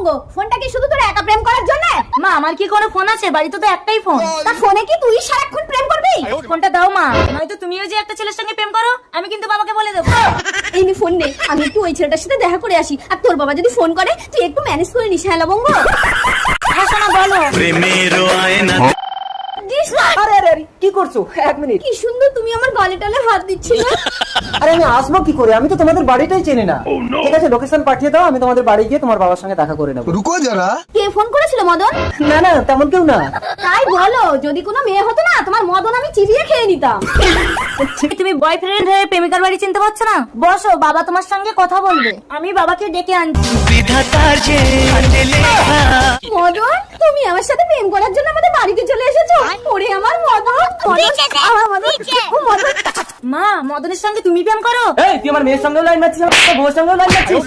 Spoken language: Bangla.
বঙ্গ, ফোনটা কি শুধু তোর একা প্রেম করার জন্য? মা আমার কি কোনো ফোন আছে? বাড়িতে তো একটাই ফোন। তা ফোনে কি তুই সারাক্ষণ প্রেম করবি? ফোনটা দাও মা, নয়তো তুমিও যে একটা ছেলের সঙ্গে প্রেম করো আমি কিন্তু বাবাকে বলে দেবো। এই নে ফোন নে, আমি একটু ওই ছেলেটার সাথে দেখা করে আসি। আর তোর বাবা যদি ফোন করে তুই একটু ম্যানেজ করে নিস। হ্যাঁ লবঙ্গ, হ্যাঁ শোনা বলো। দিস না। আরে আরে আরে কি করছো? এক মিনিট। কি সুন্দর তুমি আমার গালে টালে হাত দিচ্ছিল। আরে আমি আসবো কি করে? আমি তো তোমাদের বাড়িটাই চিনি না। ঠিক আছে, লোকেশন পাঠিয়ে দাও, আমি তোমাদের বাড়ি গিয়ে তোমার বাবার সঙ্গে দেখা করে নেবো। रुको जरा। কে ফোন করেছিল মদন? না না, তেমন কেউ না। তাই বলো, যদি কোনো মেয়ে হতো না তোমার মদন আমি চিবিয়ে খেয়ে নিতাম। তুমি বয়ফ্রেন্ড হয়ে প্রেমিকার বাড়ি চিনতে পারছো না? বসো, বাবা তোমার সঙ্গে কথা বলবে। আমি বাবাকে ডেকে আনছি। মদন, তুমি আমার সাথে প্রেম করার জন্য আমাদের বাড়িতে চলে এসেছো? ওরে আমার মদন, আমার মদন, ও মদন। মা, মদনের সঙ্গে তুমি প্রেম করো? এই তুই আমার মেয়ের সঙ্গেও লাইন মারছিস, আমার বউর সঙ্গেও লাইন মারছিস।